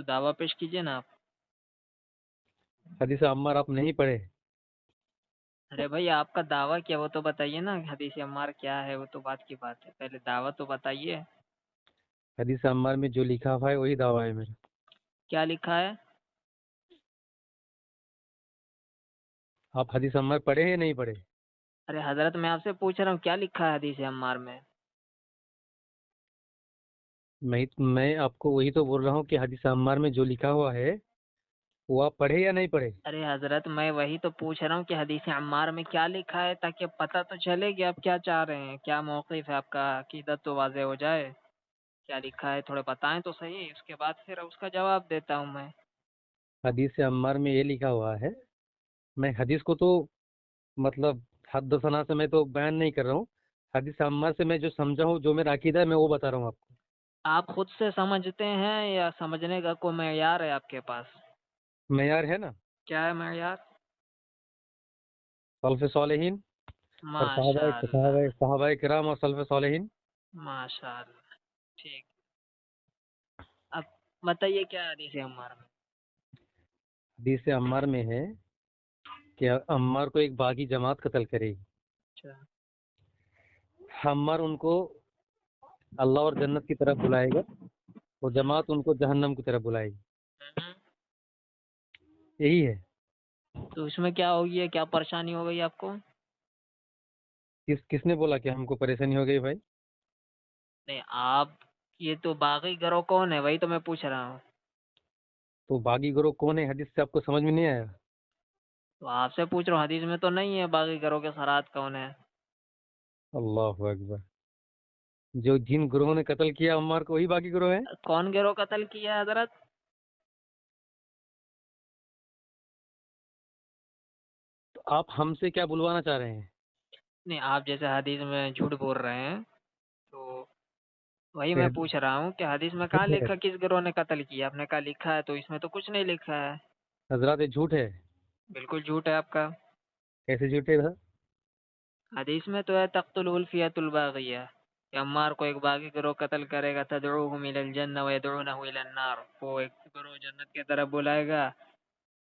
تو دعویٰ پیش کیجیے نا آپ۔ حدیث عمار آپ نہیں پڑھے؟ ارے بھائی آپ کا دعویٰ کیا وہ تو بتائیے نا، حدیث عمار کیا ہے وہ تو بات کی بات ہے، پہلے دعویٰ تو بتائیے۔ حدیث عمار میں جو لکھا ہوا ہے وہی دعویٰ ہے میرا۔ کیا لکھا ہے؟ آپ حدیث عمار پڑھے ہیں یا نہیں پڑھے؟ ارے حضرت میں آپ سے پوچھ رہا ہوں کیا لکھا ہے حدیث عمار میں؟ میں آپ کو وہی تو بول رہا ہوں کہ حدیث عمار میں جو لکھا ہوا ہے وہ آپ پڑھے یا نہیں پڑھے؟ ارے حضرت میں وہی تو پوچھ رہا ہوں کہ حدیث عمار میں کیا لکھا ہے، تاکہ پتہ تو چلے کہ آپ کیا چاہ رہے ہیں، کیا موقف ہے آپ کا، عقیدت تو واضح ہو جائے۔ کیا لکھا ہے تھوڑے بتائیں تو صحیح، اس کے بعد پھر اس کا جواب دیتا ہوں میں۔ حدیث عمار میں یہ لکھا ہوا ہے، میں حدیث کو تو مطلب حد و ثنا سے میں تو بیان نہیں کر رہا ہوں، حدیث عمار سے میں جو سمجھا ہوں، جو میرا عقیدہ ہے میں وہ بتا رہا ہوں آپ کو۔ آپ خود سے سمجھتے ہیں یا سمجھنے کا کوئی معیار ہے آپ کے پاس؟ معیار ہے نا، کیا ہے معیار؟ سلف صالحین اور ماشاء اللہ، صحابہ کرام اور سلف صالحین۔ ماشاء اللہ، ٹھیک۔ اب بتائیے کیا حدیث ہے عمار میں؟ حدیث عمار میں ہے کہ عمار کو ایک باغی جماعت قتل کرے گی، اچھا۔ عمار ان کو اللہ اور جنت کی طرف بلائے گا، اور جماعت ان کو جہنم کی طرف بلائے گی، یہی ہے۔ تو اس میں کیا ہوگی، کیا پریشانی ہو گئی آپ کو؟ کس نے بولا کہ ہم کو پریشانی ہو گئی بھائی؟ نہیں آپ، یہ تو باغی گروہ کون ہے وہی تو میں پوچھ رہا ہوں۔ تو باغی گروہ کون ہے حدیث سے آپ کو سمجھ میں نہیں آیا؟ تو آپ سے پوچھ رہا ہوں، حدیث میں تو نہیں ہے باغی گروہ کے سرات کون ہے۔ اللہ اکبر، جو جن گروہوں نے قتل کیا عمار کو وہی باغی گروہ ہے۔ کون گروہ قتل کیا ہے حضرت؟ تو آپ ہم سے کیا بلوانا چاہ رہے ہیں؟ نہیں آپ جیسے حدیث میں جھوٹ بول رہے ہیں تو وہی کہ میں پوچھ رہا ہوں کہ حدیث میں کہاں جھوٹ ہے، لکھا کس گروہ نے قتل کیا؟ آپ نے کہا لکھا ہے، تو اس میں تو کچھ نہیں لکھا ہے۔ حضرات یہ جھوٹ ہے۔ بالکل جھوٹ ہے آپ کا۔ کیسے جھوٹ ہے سر؟ حدیث میں تو ہے تقتلہ الفئۃ الباغیہ، کہ عمار کو ایک باغی گروہ قتل کرے گا، تدعوہم الی الجنہ ویدعونہ الی النار، وہ ایک گروہ جنت کی طرف بلائے گا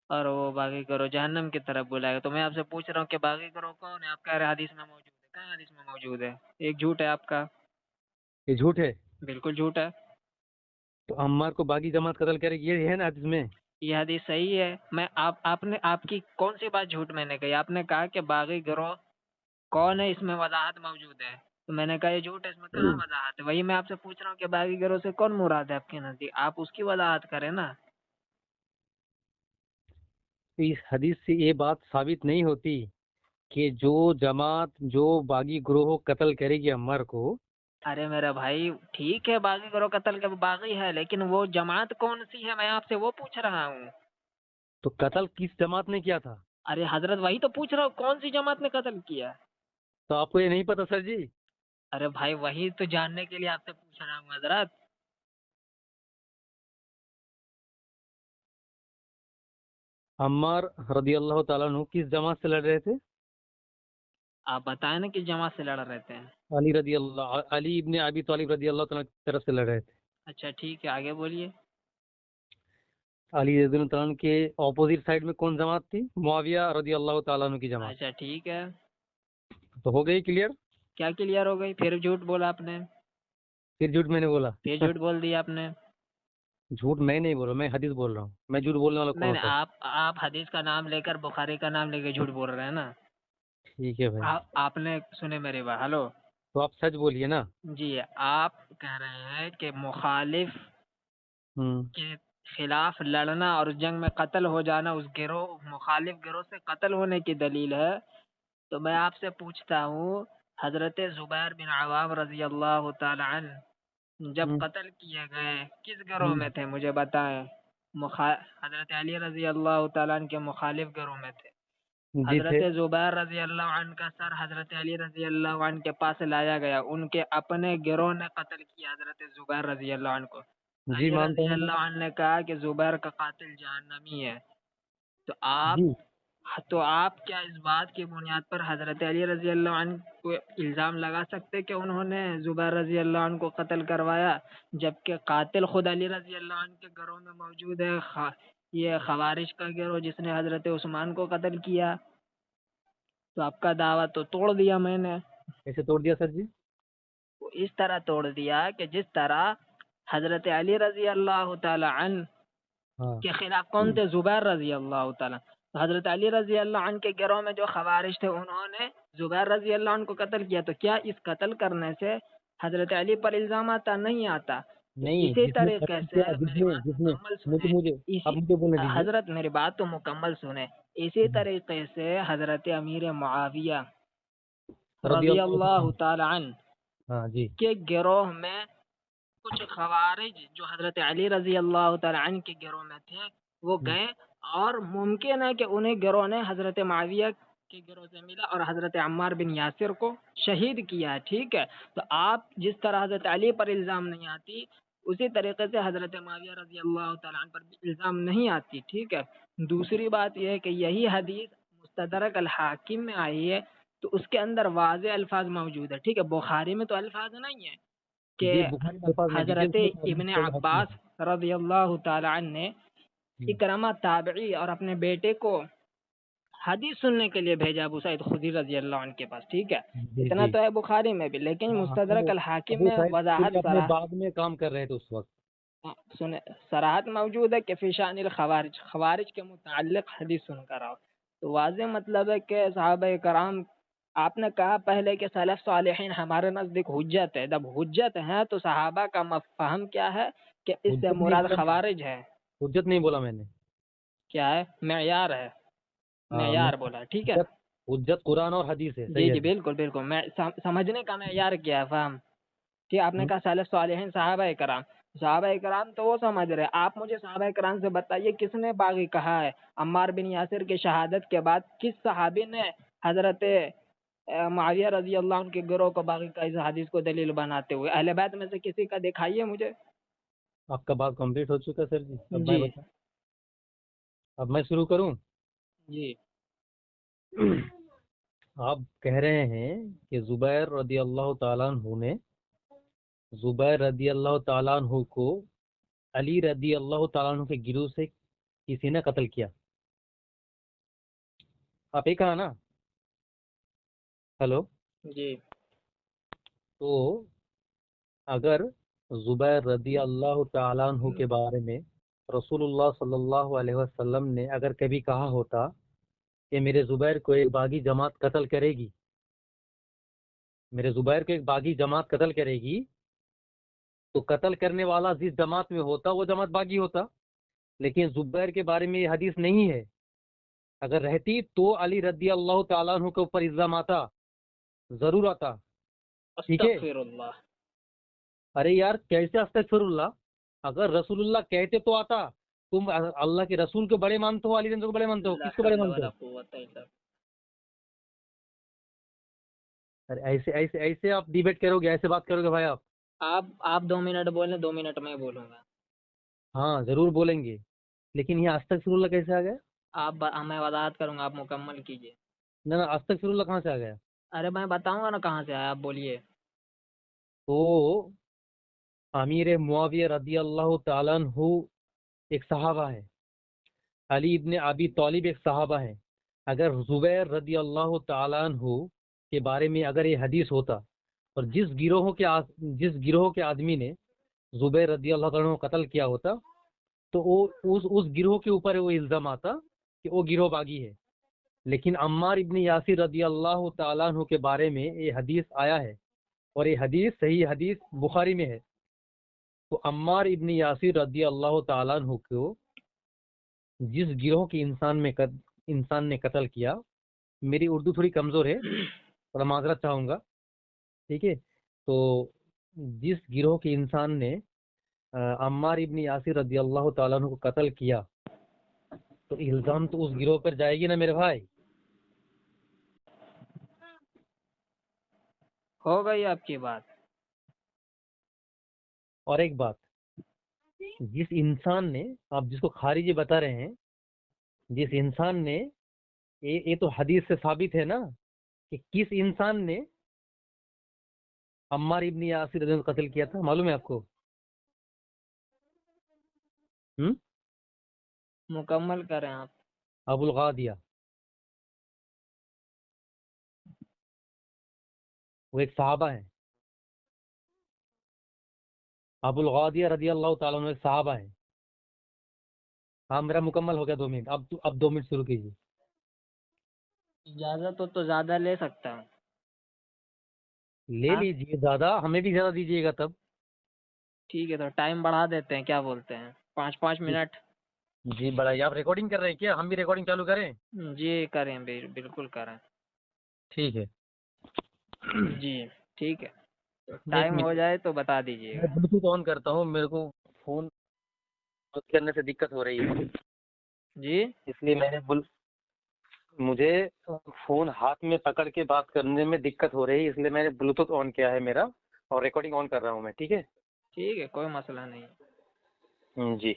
اور وہ باغی گروہ جہنم کی طرف بلائے گا۔ تو میں آپ سے پوچھ رہا ہوں کہ باغی گروہ کون ہے؟ آپ کہہ رہے ہیں حدیث میں موجود ہے، کہاں حدیث میں موجود ہے؟ ایک جھوٹ ہے آپ کا۔ یہ جھوٹ ہے۔ بالکل جھوٹ ہے۔ تو عمار کو باغی جماعت قتل کرے گی، یہ ہے نا حدیث میں۔ یہ حدیث صحیح ہے۔ میں آپ نے آپ کی کون سی بات جھوٹ میں نے کہی؟ آپ نے کہا کہ باغی گروہ کون ہے، اس میں وضاحت موجود ہے، تو میں نے کہا یہ جھوٹ ہے، اس میں کہاں وضاحت ہے؟ وہی میں آپ سے پوچھ رہا ہوں کہ باغی گروہ سے کون مراد ہے آپ کے نزدیک، آپ اس کی وضاحت کریں نا۔ تو اس حدیث سے یہ بات ثابت نہیں ہوتی کہ جو جماعت جو باغی گروہ قتل کرے گی عمار کو۔ ارے میرا بھائی ٹھیک ہے باغی گروہ قتل کے باغی ہے، لیکن وہ جماعت کون سی ہے میں آپ سے وہ پوچھ رہا ہوں۔ تو قتل کس جماعت نے کیا تھا؟ ارے حضرت وہی تو پوچھ رہا ہوں، کون سی جماعت نے قتل کیا؟ تو آپ کو یہ نہیں پتا سر جی؟ ارے بھائی وہی تو جاننے کے لیے آپ سے پوچھ رہا ہوں حضرت۔ عمار رضی اللہ تعالیٰ عنہ کس جماعت سے لڑ رہے تھے؟ آپ بتائیں نا کس جماعت سے لڑ رہے تھے۔ علی ابن ابی طالب رضی اللہ تعالیٰ کی طرف سے لڑ رہے تھے۔ اچھا ٹھیک ہے آگے بولیے۔ علی رضی اللہ تعالیٰ عنہ کے اپوزٹ سائڈ میں کون جماعت تھی؟ معاویہ رضی اللہ تعالیٰ عنہ کی جماعت۔ اچھا ٹھیک ہے، تو ہو گئی کلیئر؟ کیا کلیئر ہو گئی؟ پھر جھوٹ بولا آپ نے، پھر جھوٹ میں نے بولا؟ پھر جھوٹ بول دیا آپ نے۔ جھوٹ میں نہیں بول رہا، میں حدیث بول رہا ہوں، میں جھوٹ بولنے والا کون نہیں ہوتا ہے؟ آپ حدیث کا نام لے کر بخاری کا نام لے کے جھوٹ بول رہے ہیں نا۔ ٹھیک ہے بھائی، آپ نے سنے میری بات؟ ہلو تو آپ سچ بولیے نا۔ جی، آپ کہہ رہے ہیں کہ مخالف ہوں کے خلاف لڑنا اور اس جنگ میں قتل ہو جانا اس گروہ مخالف گروہ سے قتل ہونے کی دلیل ہے، تو میں آپ سے پوچھتا ہوں حضرت زبیر بن عوام رضی اللہ تعالی عنہ جب ہوں قتل کیے گئے کس گروہ ہوں میں تھے مجھے بتائیں؟ حضرت علی رضی اللہ تعالیٰ عنہ کے مخالف گروہ میں تھے۔ جی حضرت تھے۔ زبیر رضی اللہ عنہ کا سر حضرت علی رضی اللہ عنہ کے پاس لایا گیا، ان کے اپنے گروہ نے قتل کیا حضرت زبیر رضی اللہ عنہ کو۔ جی علی مانتا رضی ہوں اللہ عنہ نے کہا کہ زبیر کا قاتل جہنمی ہے، تو آپ جی۔ تو آپ کیا اس بات کی بنیاد پر حضرت علی رضی اللہ عنہ کو الزام لگا سکتے کہ انہوں نے زبیر رضی اللہ عنہ کو قتل کروایا، جبکہ قاتل خود علی رضی اللہ عنہ کے گھروں میں موجود ہے، یہ خوارج کا گروہ جس نے حضرت عثمان کو قتل کیا؟ تو آپ کا دعویٰ تو توڑ دیا میں نے۔ کیسے توڑ دیا سر جی؟ وہ اس طرح توڑ دیا کہ جس طرح حضرت علی رضی اللہ تعالی عنہ ہاں کے خلاف کون تھے؟ زبیر رضی اللہ تعالیٰ۔ تو حضرت علی رضی اللہ عنہ کے گروہ میں جو خوارج تھے انہوں نے زبیر رضی اللہ عنہ کو قتل کیا، تو کیا اس قتل کرنے سے حضرت علی پر الزام آتا؟ نہیں آتا۔ نہیں، اسی جس نے طریقے قتل سے کیا، میری بات مکمل سنیں، مجھے آپ مجھے بولنے دیجیے۔ حضرت میری بات تو مکمل سنیں۔ اسی طریقے سے حضرت امیر معاویہ رضی اللہ تعالی عنہ ہاں جی، کے گروہ میں کچھ خوارج جو حضرت علی رضی اللہ تعالی عنہ کے گروہ میں تھے وہ گئے، اور ممکن ہے کہ انہیں گروہ نے حضرت معاویہ کے گروہ سے ملا اور حضرت عمار بن یاسر کو شہید کیا ہے، ٹھیک ہے؟ تو آپ جس طرح حضرت علی پر الزام نہیں آتی، اسی طریقے سے حضرت معاویہ رضی اللہ تعالیٰ عنہ پر بھی الزام نہیں آتی، ٹھیک ہے؟ دوسری بات یہ ہے کہ یہی حدیث مستدرک الحاکم میں آئی ہے، تو اس کے اندر واضح الفاظ موجود ہے، ٹھیک ہے؟ بخاری میں تو الفاظ نہیں ہے کہ جی بخاری میں الفاظ میں حضرت ڈیٹیلس ابن میں عباس رضی اللہ تعالی عنہ نے اکرمہ تابعی اور اپنے بیٹے کو حدیث سننے کے لیے بھیجا ابو سعید خدری رضی اللہ عنہ کے پاس، ٹھیک ہے؟ اتنا تو ہے بخاری میں بھی، لیکن مستدرک الحاکم میں وضاحت اپنے بعد میں کام کر رہے تھے اس وقت، صراحت موجود ہے کہ فی شان الخوارج، خوارج کے متعلق حدیث سن کر آؤ۔ تو واضح مطلب ہے کہ صحابہ کرام، آپ نے کہا پہلے کہ سلف صالحین ہمارے نزدیک حجت ہے، جب حجت ہے تو صحابہ کا مفہوم کیا ہے کہ اس سے مراد خوارج ہے؟ حجت نہیں بولا میں نے، کیا ہے؟ معیار ہے، معیار بولا، ٹھیک ہے؟ حجت قرآن اور حدیث ہے، جی جی بالکل بالکل، میں سمجھنے کا معیار کیا ہے، فہم کہ آپ نے کہا سلف صالحین صحابہ کرام، صحابہ کرام تو وہ سمجھ رہے، آپ مجھے صحابہ کرام سے بتائیے کس نے باغی کہا ہے؟ عمار بن یاسر کی شہادت کے بعد کس صحابی نے حضرت معاویہ رضی اللہ عنہ کے گروہ کو باغی کا اس حدیث کو دلیل بناتے ہوئے؟ اہل بیت میں سے کسی کا دکھائیے مجھے۔ آپ کا بات کمپلیٹ ہو چکا سر جی، جی اب میں شروع کروں؟ جی آپ کہہ رہے ہیں کہ زبیر رضی اللہ تعالیٰ عنہ نے، زبیر رضی اللہ تعالیٰ عنہ کو علی رضی اللہ تعالیٰ عنہ کے گروہ سے کسی نے قتل کیا، آپ یہ کہا نا؟ ہلو جی تو اگر زبیر رضی اللہ تعالیٰ عنہ کے بارے میں رسول اللہ صلی اللہ علیہ وسلم نے اگر کبھی کہا ہوتا کہ میرے زبیر کو ایک باغی جماعت قتل کرے گی، میرے زبیر کو ایک باغی جماعت قتل کرے گی، تو قتل کرنے والا جس جماعت میں ہوتا وہ جماعت باغی ہوتا، لیکن زبیر کے بارے میں یہ حدیث نہیں ہے، اگر رہتی تو علی رضی اللہ تعالیٰ عنہ کے اوپر الزام آتا، ضرور آتا، ٹھیک ہے؟ استغفر اللہ۔ ارے یار کیسے استغفر اللہ؟ اگر رسول اللہ کہتے تو آتا، تم اللہ کے رسول کو بڑے مانتے ہو، علی رضی کو بڑے مانتے ہو، کس کو بڑے مانتے ہو؟ ارے ایسے ایسے ایسے آپ ڈیبیٹ کرو گے، ایسے بات کرو گے بھائی آپ 2 منٹ بولیں، 2 منٹ میں بولوں گا۔ ہاں ضرور بولیں گے، لیکن یہ استغفر اللہ کیسے آ گیا؟ میں وضاحت کروں گا، آپ مکمل کیجیے۔ نہ استغفر اللہ کہاں سے آ گیا؟ ارے میں بتاؤں گا نا کہاں سے آیا، آپ بولیے۔ تو امیر معاویہ رضی اللہ تعالیٰ عنہ ایک صحابہ ہے، علی ابن ابی طالب ایک صحابہ ہے، اگر زبیر رضی اللہ تعالیٰ عنہ کے بارے میں اگر یہ حدیث ہوتا، اور جس گروہ کے آدمی نے زبیر رضی اللہ تعالیٰ عنہ کو قتل کیا ہوتا، تو وہ اس گروہ کے اوپر وہ الزام آتا کہ وہ گروہ باغی ہے، لیکن عمار ابن یاسر رضی اللہ تعالیٰ عنہ کے بارے میں یہ حدیث آیا ہے، اور یہ حدیث صحیح حدیث بخاری میں ہے، تو عمار ابن یاسر رضی اللہ تعالیٰ عنہ کو جس گروہ کے انسان نے قتل کیا، میری اردو تھوڑی کمزور ہے، تھوڑا معذرت چاہوں گا، ٹھیک ہے؟ تو جس گروہ کے انسان نے عمار ابن یاسر رضی اللہ تعالیٰ عنہ کو قتل کیا، تو الزام تو اس گروہ پر جائے گی نا میرے بھائی؟ ہو گئی آپ کی بات۔ اور ایک بات، جس انسان نے، آپ جس کو خارجی بتا رہے ہیں، جس انسان نے یہ تو حدیث سے ثابت ہے نا کہ کس انسان نے عمار ابن یاسر رضی اللہ عنہ کو قتل کیا تھا، معلوم ہے آپ کو؟ مکمل کریں آپ۔ ابو الغادیہ، وہ ایک صحابہ ہیں، ابو الغادیہ رضی اللہ تعالیٰ عنہ ایک صحابہ ہیں۔ ہاں میرا مکمل ہو گیا 2 منٹ، اب 2 منٹ شروع کیجیے۔ اجازت ہو تو زیادہ لے سکتا ہوں۔ لے ہاں لیجیے، زیادہ ہمیں بھی زیادہ دیجیے گا تب۔ ٹھیک ہے، تو ٹائم بڑھا دیتے ہیں، کیا بولتے ہیں؟ 5 منٹ۔ جی بڑھائیے۔ آپ ریکارڈنگ کر رہے ہیں کیا؟ ہم بھی ریکارڈنگ چالو کریں؟ جی کریں، بالکل کریں۔ ٹھیک ہے۔ جی ٹھیک ہے، تو ایک ٹائم ہو منٹ، جائے تو بتا دیجیے میں گا۔ بلوٹوتھ آن کرتا ہوں، میرے کو فون بات کرنے سے دقت ہو رہی ہے، جی اس لیے میں نے مجھے فون ہاتھ میں پکڑ کے بات کرنے میں دقت ہو رہی ہے، اس لیے میں نے بلوٹوتھ آن کیا ہے میرا، اور ریکارڈنگ آن کر رہا ہوں میں، ٹھیک ہے؟ ٹھیک ہے، کوئی مسئلہ نہیں۔ جی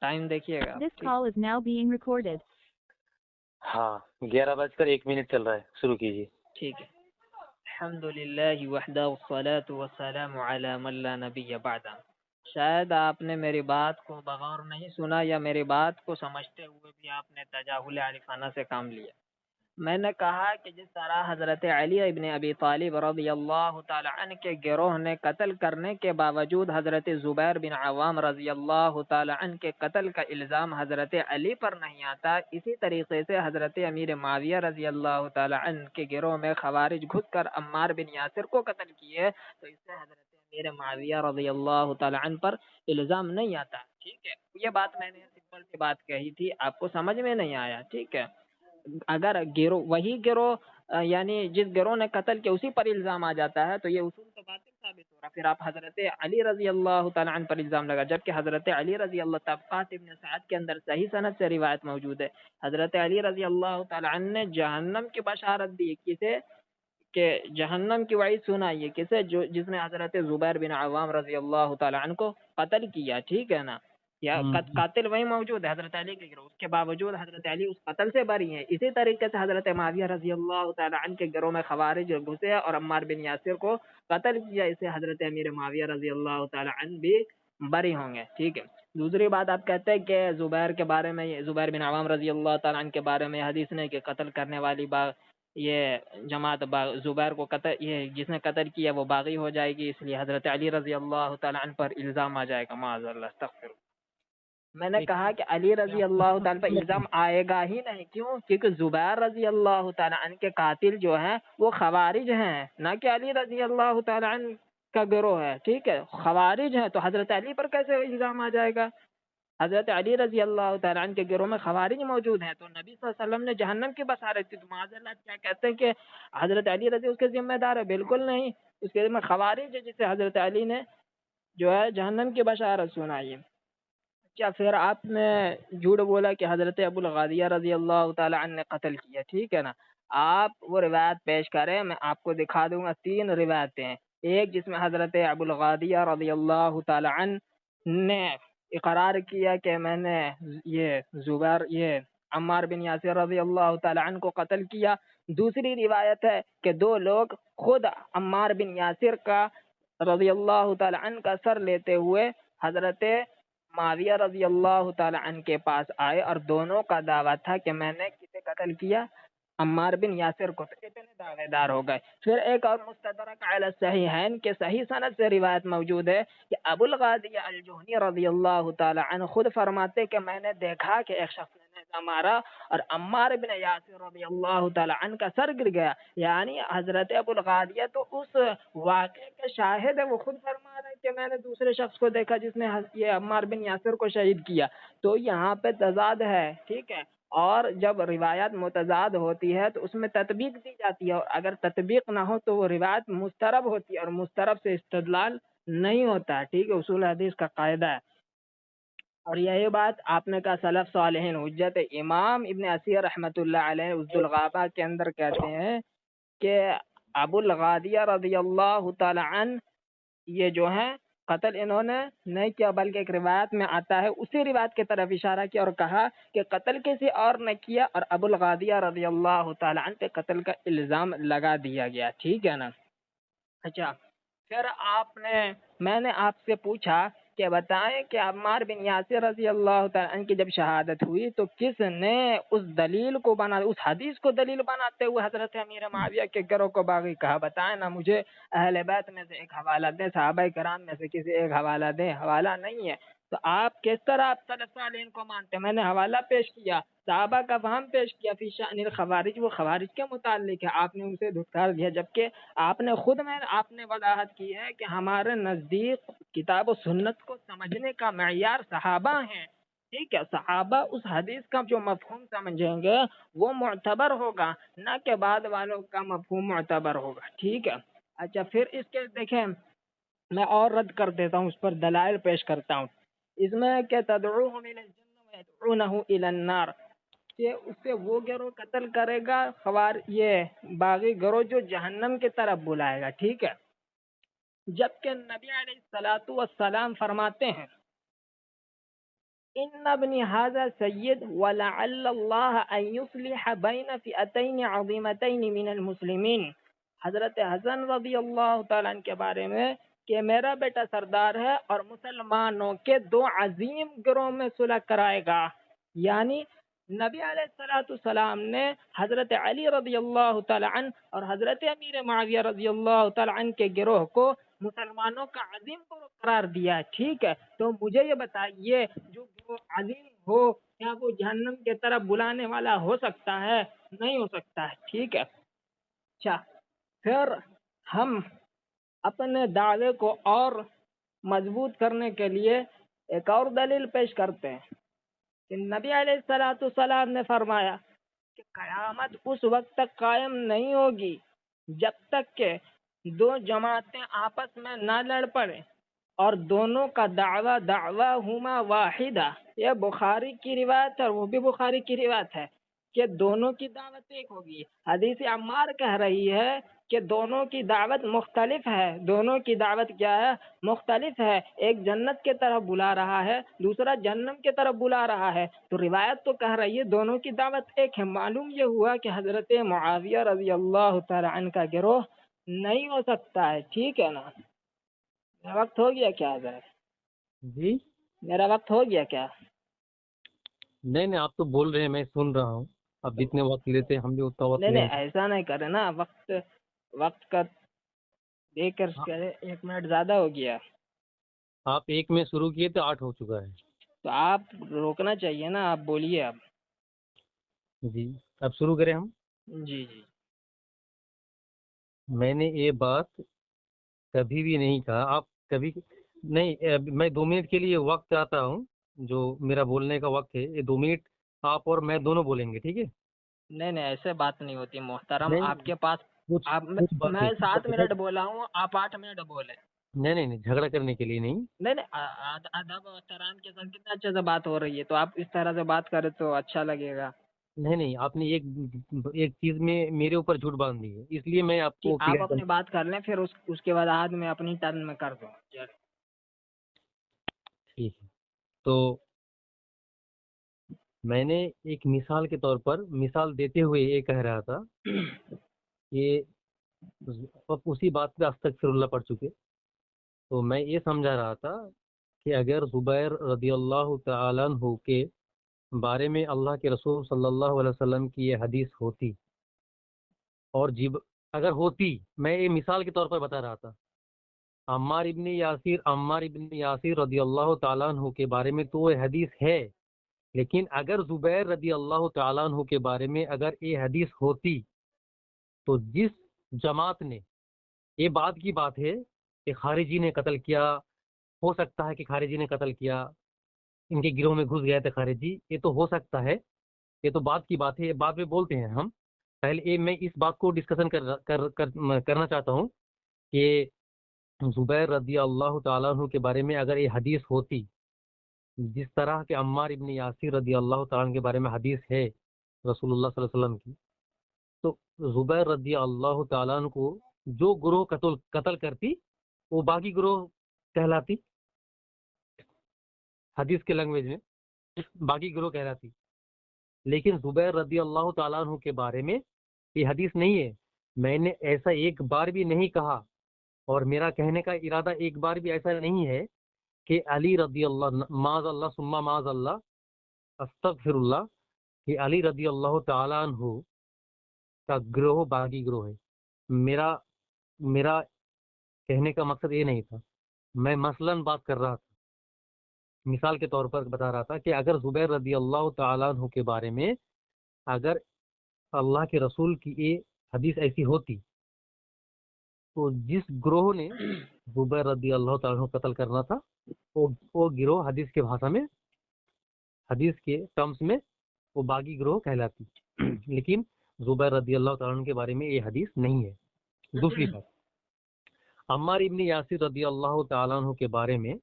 ٹائم دیکھیے گا آپ، This ٹھیک؟ call is now being recorded. ہاں 11:01 چل رہا ہے، شروع کیجیے۔ ٹھیک ہے۔ الحمد للہ وحدہ والصلاة والسلام علی من لا نبی بعدہ۔ شاید آپ نے میری بات کو بغور نہیں سنا، یا میری بات کو سمجھتے ہوئے بھی آپ نے تجاہل عارفانہ سے کام لیا۔ میں نے کہا کہ جس طرح حضرت علی ابن ابی طالب رضی اللہ تعالی عنہ کے گروہ نے قتل کرنے کے باوجود حضرت زبیر بن عوام رضی اللہ تعالی عنہ کے قتل کا الزام حضرت علی پر نہیں آتا، اسی طریقے سے حضرت امیر معاویہ رضی اللہ تعالی عنہ کے گروہ میں خوارج گھس کر عمار بن یاسر کو قتل کیے، تو اس سے حضرت امیر معاویہ رضی اللہ تعالی عنہ پر الزام نہیں آتا۔ ٹھیک ہے، یہ بات میں نے سمپل سی بات کہی تھی، آپ کو سمجھ میں نہیں آیا؟ ٹھیک ہے، اگر گروہ وہی گروہ یعنی جس گروہ نے قتل کیا اسی پر الزام آ جاتا ہے تو یہ اصول تو باطل ثابت ہو رہا، پھر آپ حضرت علی رضی اللہ تعالیٰ عنہ پر الزام لگا، جبکہ حضرت علی رضی اللہ طبقات ابن سعد کے اندر صحیح سند سے روایت موجود ہے، حضرت علی رضی اللہ تعالیٰ عنہ نے جہنم کی بشارت دی، کسے؟ کہ جہنم کی وعید سنائیے، کسے؟ جس نے حضرت زبیر بن عوام رضی اللہ تعالیٰ عنہ کو قتل کیا، ٹھیک ہے نا؟ یا قاتل وہی موجود ہے حضرت علی کے گروہ، اس کے باوجود حضرت علی اس قتل سے بری ہیں۔ اسی طریقے سے حضرت معاویہ رضی اللہ تعالی عنہ کے گروہ میں خوارج گھسے اور عمار بن یاسر کو قتل کیا، اسے حضرت امیر معاویہ رضی اللہ تعالی عنہ بھی بری ہوں گے، ٹھیک ہے۔ دوسری بات، آپ کہتے ہیں کہ زبیر کے بارے میں، زبیر بن عوام رضی اللہ تعالی عنہ کے بارے میں حدیث نے کہ قتل کرنے والی یہ جماعت زبیر کو قتل، یہ جس نے قتل کیا وہ باغی ہو جائے گی، اس لیے حضرت علی رضی اللہ تعالی عنہ پر الزام آ جائے گا، معاذ اللہ، استغفر۔ میں نے کہا کہ علی رضی اللہ تعالیٰ پر الزام آئے گا ہی نہیں، کیوں؟ کیونکہ زبیر رضی اللہ تعالیٰ عنہ کے قاتل جو ہیں وہ خوارج ہیں، نہ کہ علی رضی اللہ تعالیٰ عنہ کا گروہ ہے، ٹھیک ہے؟ خوارج ہیں، تو حضرت علی پر کیسے الزام آ جائے گا؟ حضرت علی رضی اللہ تعالیٰ عنہ کے گروہ میں خوارج موجود ہیں، تو نبی صلی اللہ علیہ وسلم نے جہنم کی بشارت دی، تو معاذ اللہ کیا کہتے ہیں کہ حضرت علی رضی اس کے ذمہ دار ہے؟ بالکل نہیں، اس کے ذمہ خوارج ہے جسے حضرت علی نے جو ہے جہنم کی بشارت سنائی۔ کیا پھر آپ نے جھوٹ بولا کہ حضرت ابو الغادیہ رضی اللہ تعالی عنہ نے قتل کیا، ٹھیک ہے نا؟ آپ وہ روایت پیش کریں، میں آپ کو دکھا دوں گا 3 روایتیں، ایک جس میں حضرت ابو الغادیہ رضی اللہ تعالی عنہ نے اقرار کیا کہ میں نے یہ عمار بن یاسر رضی اللہ تعالی عنہ کو قتل کیا، دوسری روایت ہے کہ 2 لوگ خود عمار بن یاسر کا رضی اللہ تعالی عنہ کا سر لیتے ہوئے حضرت معاویہ رضی اللہ تعالی عنہ کے پاس آئے، اور دونوں کا دعویٰ تھا کہ میں نے کسے قتل کیا؟ عمار بن یاسر کو، تو اتنے دعوے دار ہو گئے۔ پھر ایک اور مستدرک علی الصحیحین کے صحیح سند سے روایت موجود ہے کہ ابو الغادیہ الجہنی رضی اللہ تعالی عنہ خود فرماتے کہ میں نے دیکھا کہ ایک شخص نے نیزہ مارا اور عمار بن یاسر رضی اللہ تعالی عنہ کا سر گر گیا، یعنی حضرت ابو الغادیہ تو اس واقعے کے شاہد ہے، وہ خود فرما رہے کہ میں نے دوسرے شخص کو دیکھا جس نے یہ عمار بن یاسر کو شہید کیا، تو یہاں پہ تضاد ہے، ٹھیک ہے؟ اور جب روایات متضاد ہوتی ہے تو اس میں تطبیق دی جاتی ہے، اور اگر تطبیق نہ ہو تو وہ روایت مسترب ہوتی ہے، اور مسترب سے استدلال نہیں ہوتا، ٹھیک ہے؟ اصول حدیث کا قاعدہ ہے۔ اور یہی بات آپ نے کہا سلف صالحین حجت، امام ابن اثیر رحمۃ اللہ علیہ عزد الغابہ کے اندر کہتے ہیں کہ ابو الغادیہ رضی اللہ تعالی عنہ یہ جو ہیں قتل انہوں نے نہیں کیا، بلکہ ایک روایت میں آتا ہے، اسی روایت کی طرف اشارہ کیا اور کہا کہ قتل کسی اور نے کیا، اور ابو الغادیہ رضی اللہ تعالی عنہ پہ قتل کا الزام لگا دیا گیا. ٹھیک ہے نا. اچھا، پھر میں نے آپ سے پوچھا کہ بتائیں کہ عمار بن یاسر رضی اللہ تعالیٰ عنہ کی جب شہادت ہوئی تو کس نے اس حدیث کو دلیل بناتے ہوئے حضرت امیر معاویہ کے گروہ کو باغی کہا؟ بتائیں نا مجھے، اہل بیت میں سے ایک حوالہ دیں، صحابہ کرام میں سے کسی ایک حوالہ دیں. حوالہ نہیں ہے تو آپ کس طرح آپ سلف صالحین کو مانتے ہیں؟ میں نے حوالہ پیش کیا، صحابہ کا فہم پیش کیا فی شأن الخوارج، وہ خوارج کے متعلق ہے، آپ نے اسے دھتکار دیا، جبکہ آپ نے وضاحت کی ہے کہ ہمارے نزدیک کتاب و سنت کو سمجھنے کا معیار صحابہ ہیں. ٹھیک ہے، صحابہ اس حدیث کا جو مفہوم سمجھیں گے وہ معتبر ہوگا، نہ کہ بعد والوں کا مفہوم معتبر ہوگا. ٹھیک ہے. اچھا، پھر اس کے دیکھیں میں اور رد کر دیتا ہوں، اس پر دلائل پیش کرتا ہوں. اس میں کہ تدعوهم الى الجنة ويدعونه الى النار، کہ اس سے وہ گروہ قتل کرے گا یہ باغی گروہ جو جہنم کی طرف بلائے گا. ٹھیک ہے. جبکہ نبی علیہ الصلوۃ والسلام فرماتے ہیں ان ابنی ھذا سید ولعل اللہ ان یصلح بین فئتین عظیمتین من المسلمین. حضرت حسن رضی اللہ تعالیٰ عنہ کے بارے میں کہ میرا بیٹا سردار ہے اور مسلمانوں کے دو عظیم گروہ میں صلح کرائے گا. یعنی نبی علیہ الصلوۃ والسلام نے حضرت علی رضی اللہ تعالی عنہ اور حضرت امیر معاویہ رضی اللہ تعالی عنہ کے گروہ کو مسلمانوں کا عظیم گروہ قرار دیا. ٹھیک ہے. تو مجھے یہ بتائیے جو گروہ عظیم ہو کیا وہ جہنم کی طرف بلانے والا ہو سکتا ہے؟ نہیں ہو سکتا ہے. ٹھیک ہے. اچھا، پھر ہم اپنے دعوے کو اور مضبوط کرنے کے لیے ایک اور دلیل پیش کرتے ہیں کہ نبی علیہ الصلوۃ والسلام نے فرمایا کہ قیامت اس وقت تک قائم نہیں ہوگی جب تک کہ دو جماعتیں آپس میں نہ لڑ پڑیں اور دونوں کا دعواہما واحدہ. یہ بخاری کی روایت ہے اور وہ بھی بخاری کی روایت ہے کہ دونوں کی دعوت ایک ہوگی. حدیث عمار کہہ رہی ہے کہ دونوں کی دعوت مختلف ہے. دونوں کی دعوت کیا ہے؟ مختلف ہے. ایک جنت کی طرف بلا رہا ہے، دوسرا جہنم کی طرف بلا رہا ہے. تو روایت تو کہہ رہی ہے دونوں کی دعوت ایک ہے. معلوم یہ ہوا کہ حضرت معاویہ رضی اللہ تعالی عنہ کا گروہ نہیں ہو سکتا ہے. ٹھیک ہے نا. میرا وقت ہو گیا کیا حضرت؟ جی میرا وقت ہو گیا کیا؟ نہیں آپ تو بول رہے ہیں، میں سن رہا ہوں. آپ جتنے وقت لیتے ہیں ہم بھی اتنا وقت نہیں لیں گے. ایسا نہیں کرے نا، وقت کا دیکھ کر کرے. 1 منٹ زیادہ ہو گیا. آپ 1 میں شروع کیے تو 8 ہو چکا ہے. تو آپ روکنا چاہیے نا. آپ بولیے اب. جی اب شروع کریں ہم. جی. میں نے یہ بات کبھی بھی نہیں کہا. آپ کبھی نہیں. میں 2 منٹ کے لیے وقت چاہتا ہوں، جو میرا بولنے کا وقت ہے یہ 2 منٹ آپ اور میں دونوں بولیں گے. ٹھیک ہے. نہیں ایسے بات نہیں ہوتی محترم. نہیں آپ کے پاس کچھ بات میں 7 منٹ بولا ہوں، آپ 8 منٹ بولے. نہیں جھگڑا کرنے کے لیے نہیں. نہیں ادب و احترام کے ساتھ کتنا اچھے سے بات ہو رہی ہے، تو آپ اس طرح سے بات کرے تو اچھا لگے گا. نہیں آپ نے ایک چیز میں میرے اوپر جھوٹ باندھ دی ہے، اس لیے میں آپ کو آپ اپنی بات کر لیں، پھر اس کے بعد آج میں اپنی ٹرن میں کر دوں. ٹھیک ہے. تو میں نے ایک مثال کے طور پر مثال دیتے ہوئے یہ کہہ رہا تھا کہ اسی بات پہ استغفر اللہ پڑھ چکے. تو میں یہ سمجھا رہا تھا کہ اگر زبیر رضی اللہ تعالیٰ عنہ کے بارے میں اللہ کے رسول صلی اللہ علیہ وسلم کی یہ حدیث ہوتی اور اگر ہوتی، میں یہ مثال کے طور پر بتا رہا تھا، عمار ابن یاسر رضی اللہ تعالیٰ عنہ کے بارے میں تو یہ حدیث ہے، لیکن اگر زبیر رضی اللہ تعالیٰ عنہ کے بارے میں اگر یہ حدیث ہوتی تو جس جماعت نے، یہ بات کی بات ہے کہ خارجی نے قتل کیا، ہو سکتا ہے کہ خارجی نے قتل کیا، ان کے گروہ میں گھس گئے تھے خارجی، یہ تو ہو سکتا ہے، یہ تو بات کی بات ہے، یہ بات میں بولتے ہیں ہم. پہلے میں اس بات کو ڈسکشن کرنا چاہتا ہوں کہ زبیر رضی اللہ تعالیٰ عنہ کے بارے میں اگر یہ حدیث ہوتی جس طرح کہ عمار ابن یاسر رضی اللہ تعالیٰ عنہ کے بارے میں حدیث ہے رسول اللہ صلی اللہ علیہ وسلم کی، تو زبیر رضی اللہ تعالیٰ عنہ کو جو گروہ قتل کرتی وہ باقی گروہ کہلاتی حدیث کے لینگویج میں، باغی گروہ کہلاتی. لیکن زبیر رضی اللہ تعالیٰ عنہ کے بارے میں یہ حدیث نہیں ہے. میں نے ایسا ایک بار بھی نہیں کہا، اور میرا کہنے کا ارادہ ایک بار بھی ایسا نہیں ہے کہ علی رضی اللہ معاذ اللہ ثم معاذ اللہ استغفر اللہ، کہ علی رضی اللہ تعالیٰ عنہ کا گروہ باغی گروہ ہے. میرا میرا کہنے کا مقصد یہ نہیں تھا. میں مثلاً بات کر رہا تھا، مثال کے طور پر بتا رہا تھا کہ اگر زبیر رضی اللہ تعالیٰ عنہ کے بارے میں اگر اللہ کے رسول کی یہ حدیث ایسی ہوتی تو جس گروہ نے زبیر رضی اللہ تعالیٰ عنہ قتل کرنا تھا وہ گروہ حدیث کے بھاشا میں، حدیث کے ٹرمز میں وہ باغی گروہ کہلاتی. لیکن زبیر رضی اللہ تعالیٰ عنہ کے بارے میں یہ حدیث نہیں ہے. دوسری بات، عمار ابن یاسر رضی اللہ تعالیٰ عنہ کے بارے میں،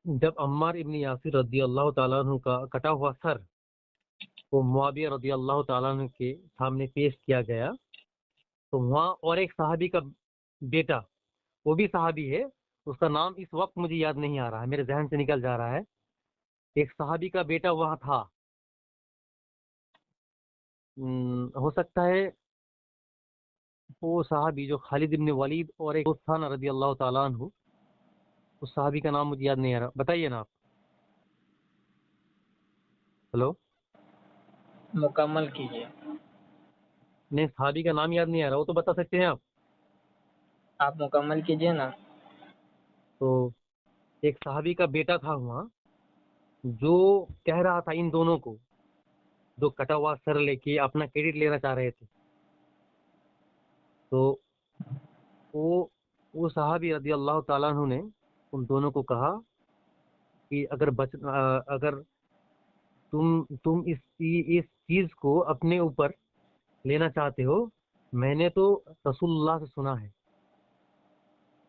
جب عمار ابن یاسر رضی اللہ تعالیٰ عنہ کا کٹا ہوا سر وہ معاویہ رضی اللہ تعالیٰ عنہ کے سامنے پیش کیا گیا تو وہاں اور ایک صحابی کا بیٹا، وہ بھی صحابی ہے، اس کا نام اس وقت مجھے یاد نہیں آ رہا ہے، میرے ذہن سے نکل جا رہا ہے. ایک صحابی کا بیٹا وہاں تھا، ہو سکتا ہے وہ صحابی جو خالد ابن ولید اور ایک دوست تھا نا رضی اللہ تعالیٰ عنہ، اس صحابی کا نام مجھے یاد نہیں آ رہا. بتائیے نا آپ. ہلو، مکمل کیجیے. نہیں، صحابی کا نام یاد نہیں آ رہا، وہ تو بتا سکتے ہیں آپ. آپ مکمل کیجیے نا. تو ایک صحابی کا بیٹا تھا وہاں جو کہہ رہا تھا ان دونوں کو، جو کٹا ہوا سر لے کے اپنا کریڈٹ لینا چاہ رہے تھے. تو وہ صحابی رضی اللہ تعالیٰ عنہ نے ان دونوں کو کہا کہ اگر تم اس چیز کو اپنے اوپر لینا چاہتے ہو، میں نے تو رسول اللہ سے سنا ہے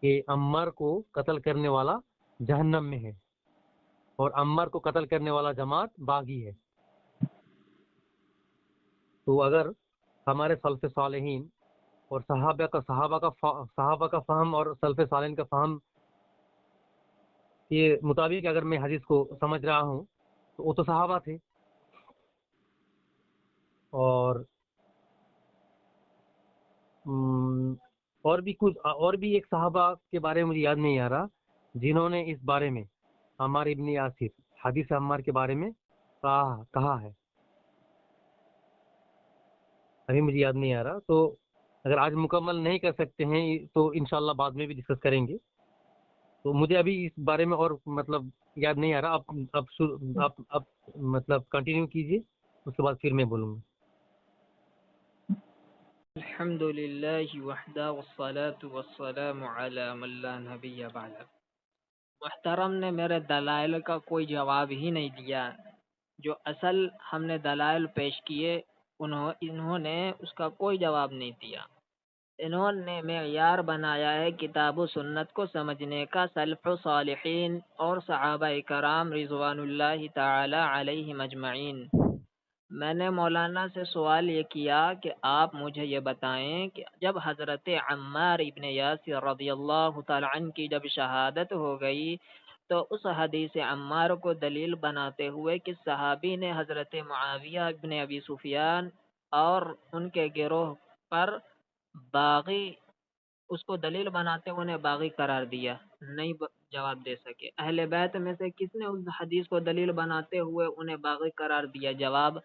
کہ عمار کو قتل کرنے والا جہنم میں ہے اور عمار کو قتل کرنے والا جماعت باغی ہے. تو اگر ہمارے سلف صالحین اور صحابہ کا فہم اور سلف صالحین کا فہم کے مطابق اگر میں حدیث کو سمجھ رہا ہوں تو وہ تو صحابہ تھے. اور بھی ایک صحابہ کے بارے میں مجھے یاد نہیں آ رہا جنہوں نے اس بارے میں عمار ابن یاسر حدیث عمار کے بارے میں کہا ہے. ابھی مجھے یاد نہیں آ رہا، تو اگر آج مکمل نہیں کر سکتے ہیں تو انشاءاللہ بعد میں بھی ڈسکس کریں گے. تو مجھے ابھی اس بارے میں اور مطلب یاد نہیں آ رہا. اب مطلب کنٹینیو کیجیے، اس کے بعد پھر میں بولوں گا. الحمد للہ وحدہ والصلاة والسلام علی من لا نبی بعد. محترم نے میرے دلائل کا کوئی جواب ہی نہیں دیا. جو اصل ہم نے دلائل پیش کیے انہوں نے اس کا کوئی جواب نہیں دیا. انہوں نے معیار بنایا ہے کتاب و سنت کو سمجھنے کا سلف و صالحین اور صحابہ کرام رضوان اللہ تعالی علیہم اجمعین. میں نے مولانا سے سوال یہ کیا کہ آپ مجھے یہ بتائیں کہ جب حضرت عمار ابن یاسر رضی اللہ تعالی عنہ کی جب شہادت ہو گئی تو اس حدیث عمار کو دلیل بناتے ہوئے کس صحابی نے حضرت معاویہ ابن ابی سفیان اور ان کے گروہ پر باغی، اس کو دلیل بناتے ہوئے انہیں باغی قرار دیا؟ نہیں جواب دے سکے. اہل بیت میں سے کس نے اس حدیث کو دلیل بناتے ہوئے انہیں باغی قرار دیا؟ جواب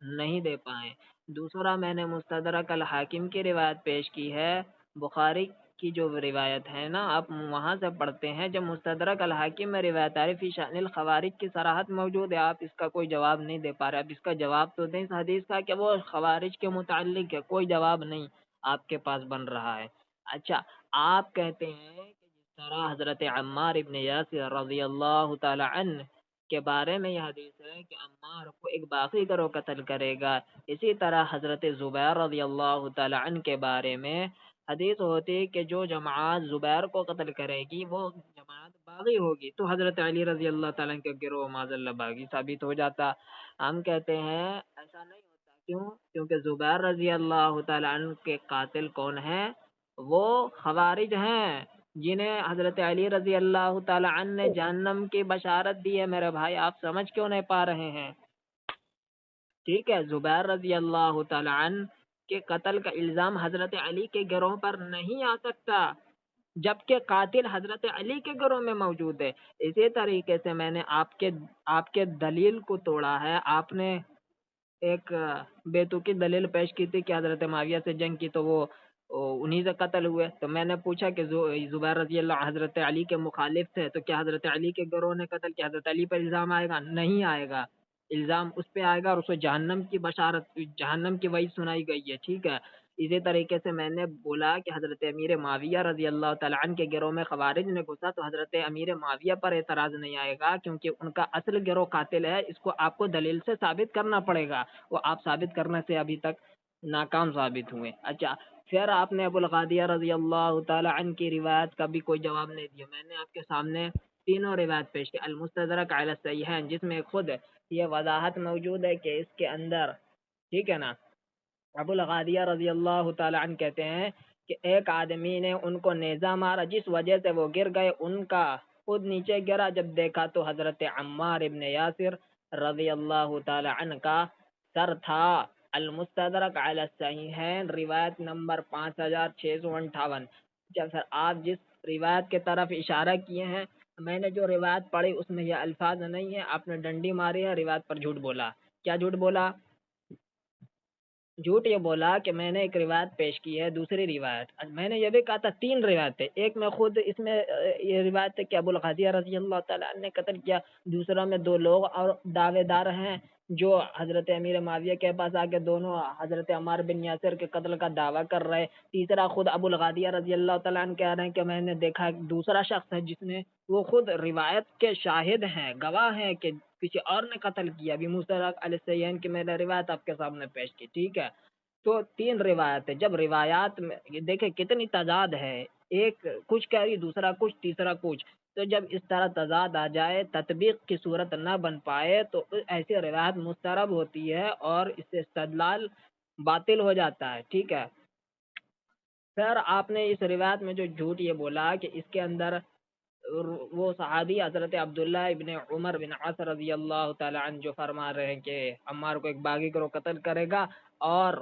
نہیں دے پائے. دوسرا، میں نے مستدرک الحاکم کی روایت پیش کی ہے، بخاری کی جو روایت ہے نا، آپ وہاں سے پڑھتے ہیں. جب مستدرک الحاکم میں روایت فی شأن الخوارج کی صراحت موجود ہے، آپ اس کا کوئی جواب نہیں دے پا رہے. اب اس کا جواب تو دیں اس حدیث کا کہ وہ خوارج کے متعلق ہے. کوئی جواب نہیں آپ کے پاس بن رہا ہے. اچھا، آپ کہتے ہیں کہ جس طرح حضرت عمار ابن یاسر رضی اللہ تعالی عنہ کے بارے میں یہ حدیث ہے کہ عمار کو ایک باغی گروہ قتل کرے گا، اسی طرح حضرت زبیر رضی اللہ تعالی عنہ کے بارے میں حدیث ہوتی کہ جو جماعت زبیر کو قتل کرے گی وہ جماعت باغی ہوگی، تو حضرت علی رضی اللہ تعالیٰ عنہ کے گروہ معاذ اللہ باغی ثابت ہو جاتا. ہم کہتے ہیں ایسا نہیں ہوتا. کیوں؟ کیونکہ زبیر رضی اللہ تعالی عنہ کے قاتل کون ہیں؟ وہ خوارج ہیں. جنہیں حضرت علی رضی اللہ تعالی عنہ نے جہنم کی بشارت دی ہے میرے بھائی، آپ سمجھ کیوں نہیں پا رہے ہیں؟ ٹھیک ہے، زبیر رضی اللہ تعالی عنہ کے قتل کا الزام حضرت علی کے گروہ پر نہیں آ سکتا، جبکہ قاتل حضرت علی کے گروہ میں موجود ہے۔ اسی طریقے سے میں نے آپ کے دلیل کو توڑا ہے۔ آپ نے ایک بیتوکی دلیل پیش کی تھی کہ حضرت معاویہ سے جنگ کی تو وہ انہی سے قتل ہوئے، تو میں نے پوچھا کہ زبیر رضی اللہ حضرت علی کے مخالف تھے، تو کیا حضرت علی کے گروہ نے قتل کیا؟ حضرت علی پر الزام آئے گا؟ نہیں آئے گا، الزام اس پہ آئے گا اور اسے جہنم کی بشارت، جہنم کی وعید سنائی گئی ہے، ٹھیک ہے۔ اسی طریقے سے میں نے بولا کہ حضرت امیر معاویہ رضی اللہ تعالیٰ عنہ کے گروہ میں خوارج نے گھسا تو حضرت امیر معاویہ پر اعتراض نہیں آئے گا، کیونکہ ان کا اصل گروہ قاتل ہے، اس کو آپ کو دلیل سے ثابت کرنا پڑے گا، وہ آپ ثابت کرنے سے ابھی تک ناکام ثابت ہوئے۔ اچھا، پھر آپ نے ابو الغادیہ رضی اللہ تعالیٰ عنہ کی روایت کا بھی کوئی جواب نہیں دیا۔ میں نے آپ کے سامنے تینوں روایت پیش کی، المستدرک علی الصحیحین، جس میں خود یہ وضاحت موجود ہے کہ اس کے اندر، ٹھیک ہے نا، ابو الغادیہ رضی اللہ تعالیٰ عنہ کہتے ہیں کہ ایک آدمی نے ان کو نیزہ مارا جس وجہ سے وہ گر گئے، ان کا خود نیچے گرا، جب دیکھا تو حضرت عمار ابن یاسر رضی اللہ تعالیٰ عنہ کا سر تھا۔ المستدرک علی الصحیحین روایت نمبر 5658۔ جب سر آپ جس روایت کے طرف اشارہ کیے ہیں، میں نے جو روایت پڑھی اس میں یہ الفاظ نہیں ہیں، آپ نے ڈنڈی ماری ہے، روایت پر جھوٹ بولا۔ کیا جھوٹ بولا؟ جھوٹ یہ بولا کہ میں نے ایک روایت پیش کی ہے، دوسری روایت میں نے یہ بھی کہا تھا تین روایتیں، ایک میں خود اس میں یہ روایت ہے کہ ابو الغادیہ رضی اللہ تعالیٰ عنہ نے قتل کیا، دوسرا میں دو لوگ اور دعوے دار ہیں جو حضرت امیر معاویہ کے پاس آ کے دونوں حضرت عمار بن یاسر کے قتل کا دعویٰ کر رہے، تیسرا خود ابو الغادیہ رضی اللہ تعالیٰ عنہ کہہ رہے ہیں کہ میں نے دیکھا ایک دوسرا شخص ہے جس نے، وہ خود روایت کے شاہد ہیں، گواہ ہیں کہ کسی اور نے قتل کیا بھی، مستدرک علی الصحیحین کی میں نے روایت آپ کے سامنے پیش کی، ٹھیک ہے۔ تو تین روایت ہے، جب روایات میں یہ دیکھیں کتنی تضاد ہے، ایک کچھ کہہ رہی دوسرا کچھ تیسرا کچھ، تو جب اس طرح تضاد آ جائے، تطبیق کی صورت نہ بن پائے، تو ایسی روایت مسترب ہوتی ہے اور اس سے استدلال باطل ہو جاتا ہے، ٹھیک ہے۔ پھر آپ نے اس روایت میں جو جھوٹ یہ بولا کہ اس کے اندر وہ صحابی حضرت عبداللہ ابن عمر بن عاص رضی اللہ تعالیٰ عنہ جو فرما رہے ہیں کہ عمار کو ایک باغی گروہ قتل کرے گا اور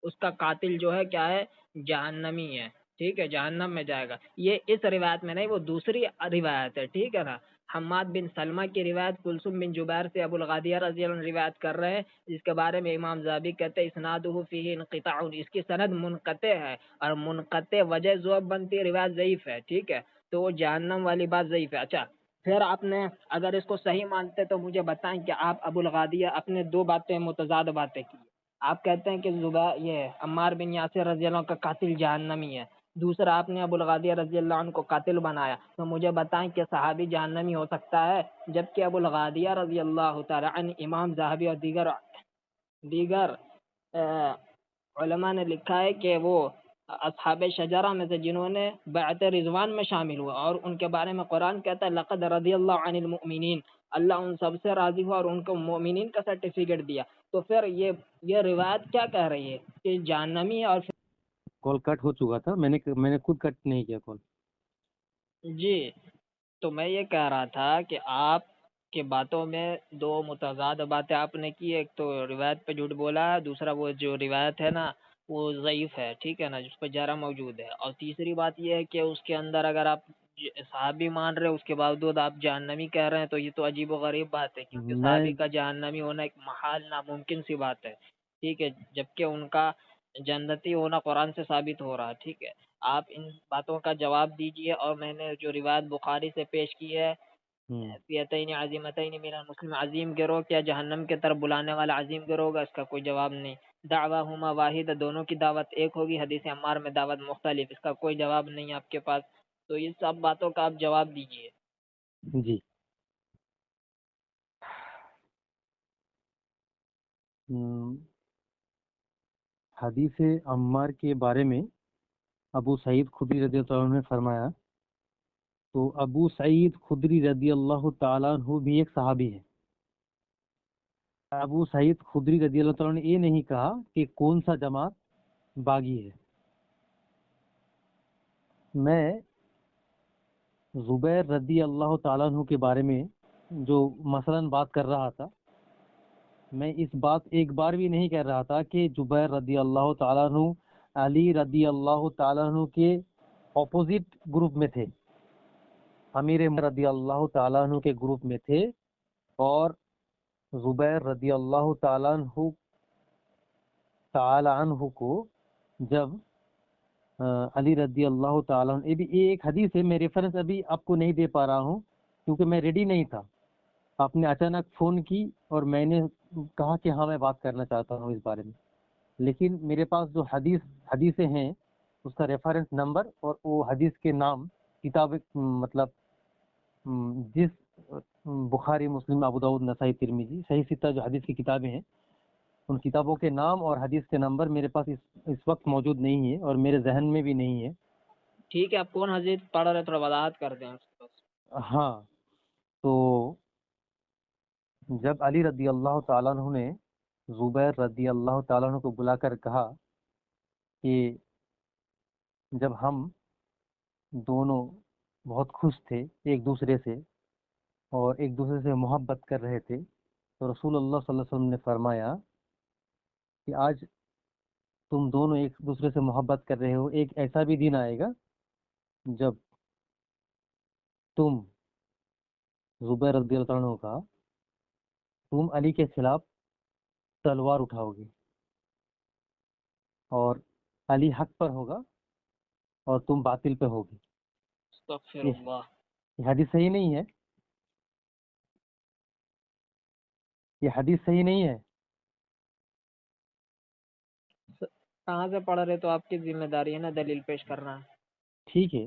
اس کا قاتل جو ہے کیا ہے؟ جہنمی ہے، ٹھیک ہے، جہنم میں جائے گا، یہ اس روایت میں نہیں، وہ دوسری روایت ہے، ٹھیک ہے نا۔ حماد بن سلمہ کی روایت کلثوم بن جبیر سے ابو الغادیہ رضی اللہ عنہ روایت کر رہے ہیں، جس کے بارے میں امام ذہبی کہتے ہیں اسنادہ فیہ انقطاع، اس کی سند منقطع ہے، اور منقطع وجہ ضعف بنتی ہے، روایت ضعیف ہے، ٹھیک ہے، تو وہ جہنم والی بات ضعیف ہے۔ اچھا، پھر آپ نے اگر اس کو صحیح مانتے تو مجھے بتائیں کہ آپ ابو الغادیہ اپنے دو باتیں متضاد باتیں کی، آپ کہتے ہیں کہ یہ عمار بن یاسر رضی اللہ عنہ کا قاتل جہنمی ہے، دوسرا آپ نے ابو الغادیہ رضی اللہ عنہ کو قاتل بنایا، تو مجھے بتائیں کہ صحابی جہنمی ہو سکتا ہے؟ جبکہ ابو الغادیہ رضی اللہ تعالی عنہ، امام ذہبی اور دیگر علماء نے لکھا ہے کہ وہ اصحاب شجرہ میں سے جنہوں نے بیعت رضوان میں شامل ہوا، اور ان کے بارے میں قرآن کہتا ہے لقد رضی اللہ عن المؤمنین، اللہ ان سب سے راضی ہوا اور ان کو مومنین کا سرٹیفکیٹ دیا۔ تو پھر یہ روایت کیا کہہ رہی ہے کہ جہنمی ہے؟ اور کال کٹ ہو چکا تھا، میں نے خود کٹ نہیں کیا کال۔ جی، تو میں یہ کہہ رہا تھا کہ آپ کے باتوں میں دو متضاد باتیں آپ نے کی، ایک تو روایت پہ جھوٹ بولا ہے، دوسرا وہ جو روایت ہے نا وہ ضعیف ہے، ٹھیک ہے نا، جس پہ جرح موجود ہے، اور تیسری بات یہ ہے کہ اس کے اندر اگر آپ صحابی مان رہے اس کے باوجود آپ جہنمی کہہ رہے ہیں تو یہ تو عجیب و غریب بات ہے، کیونکہ صحابی کا جہنمی ہونا ایک محال ناممکن سی بات ہے، ٹھیک ہے، جبکہ ان کا جنتی ہونا قرآن سے ثابت ہو رہا ہے، ٹھیک ہے۔ آپ ان باتوں کا جواب دیجئے، اور میں نے جو روایت بخاری سے پیش کی ہے فئتین عظیمتین من المسلم، عظیم گروہ کیا جہنم کی طرف بلانے والا عظیم گروہ ہوگا، اس کا کوئی جواب نہیں۔ دعواہما واحد، دونوں کی دعوت ایک ہوگی، حدیث عمار میں دعوت مختلف، اس کا کوئی جواب نہیں آپ کے پاس، تو یہ سب باتوں کا آپ جواب دیجئے۔ جی، حدیث عمار کے بارے میں ابو سعید خدری رضی اللہ عنہ نے فرمایا، تو ابو سعید خدری رضی اللہ تعالیٰ عنہ بھی ایک صحابی ہے۔ ابو سعید خدری رضی اللہ تعالیٰ نے یہ نہیں کہا کہ کون سا جماعت باغی ہے۔ میں زبیر رضی اللہ تعالیٰ عنہ کے بارے میں جو مثلاً بات کر رہا تھا، میں اس بات ایک بار بھی نہیں کہہ رہا تھا کہ زبیر رضی اللہ تعالیٰ عنہ علی رضی اللہ تعالیٰ عنہ کے اپوزٹ گروپ میں تھے، امیر رضی اللہ تعالیٰ عنہ کے گروپ میں تھے، اور زبیر رضی اللہ تعالیٰ عنہ کو جب علی رضی اللہ تعالیٰ عنہ، یہ ایک حدیث ہے، میں ریفرنس ابھی آپ کو نہیں دے پا رہا ہوں کیونکہ میں ریڈی نہیں تھا، آپ نے اچانک فون کی اور میں نے کہا کہ ہاں میں بات کرنا چاہتا ہوں اس بارے میں، لیکن میرے پاس جو حدیثیں ہیں اس کا ریفرنس نمبر اور وہ حدیث کے نام کتاب، مطلب جس بخاری، مسلم، ابو داؤد، نسائی، ترمذی، صحیح ستہ جو حدیث کی کتابیں ہیں، ان کتابوں کے نام اور حدیث کے نمبر میرے پاس اس وقت موجود نہیں ہے اور میرے ذہن میں بھی نہیں ہے۔ ٹھیک ہے، آپ کون حدیث پڑھ رہے تھوڑا وضاحت کر دیں اس کو۔ ہاں، تو جب علی رضی اللہ تعالیٰ عنہ نے زبیر رضی اللہ تعالیٰ عنہ کو بلا کر کہا کہ جب ہم دونوں بہت خوش تھے ایک دوسرے سے اور ایک دوسرے سے محبت کر رہے تھے، تو رسول اللہ صلی اللہ علیہ وسلم نے فرمایا کہ آج تم دونوں ایک دوسرے سے محبت کر رہے ہو، ایک ایسا بھی دن آئے گا جب تم زبیر رضی اللہ عنہ کا تم علی کے خلاف تلوار اٹھاؤ گے اور علی حق پر ہوگا اور تم باطل پہ ہوگی۔ استغفر اللہ۔ یہ حدیث صحیح نہیں ہے، یہ حدیث صحیح نہیں ہے۔ کہاں سے پڑھ رہے تو آپ کی ذمہ داری ہے نا دلیل پیش کرنا۔ ٹھیک ہے،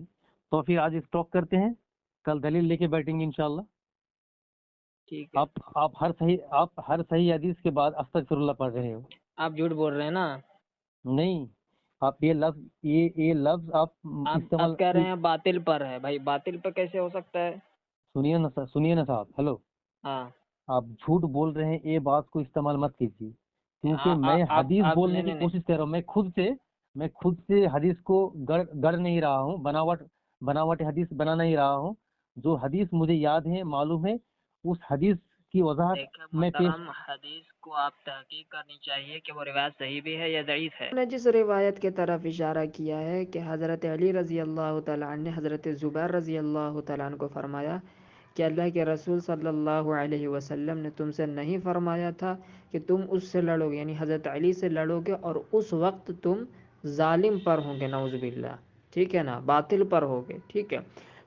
تو پھر آج اسٹاپ کرتے ہیں، کل دلیل لے کے بیٹھیں گے انشاءاللہ۔ ٹھیک ہے، آپ ہر صحیح حدیث کے بعد استغفر اللہ پڑھ رہے ہو۔ آپ جھوٹ بول رہے ہیں نا۔ نہیں، آپ یہ لفظ آپ استعمال، آپ کہہ رہے ہیں باطل پر ہے، بھائی باطل پہ کیسے ہو سکتا ہے؟ سنیے نا صاحب، ہلو، ہاں، آپ جھوٹ بول رہے ہیں، یہ بات کو استعمال مت کیجیے، کیونکہ میں حدیث بولنے کی کوشش کر رہا ہوں، میں خود سے حدیث کو گڑ نہیں رہا ہوں، بناوٹ حدیث بنا نہیں رہا ہوں، جو حدیث مجھے یاد ہے، معلوم ہے، اس حدیث کی وضاحت میں پیش۔ حدیث کو آپ تحقیق کرنی چاہیے کہ وہ روایت صحیح بھی ہے یا ضعیف ہے۔ نے جس روایت کی طرف اشارہ کیا ہے کہ حضرت علی رضی اللہ تعالیٰ عنہ نے حضرت زبیر رضی اللہ تعالیٰ عنہ کو فرمایا کہ اللہ کے رسول صلی اللہ علیہ وسلم نے تم سے نہیں فرمایا تھا کہ تم اس سے لڑو گے، یعنی حضرت علی سے لڑو گے اور اس وقت تم ظالم پر ہوں گے، نعوذ باللہ، ٹھیک ہے نا، باطل پر ہوگے، ٹھیک ہے۔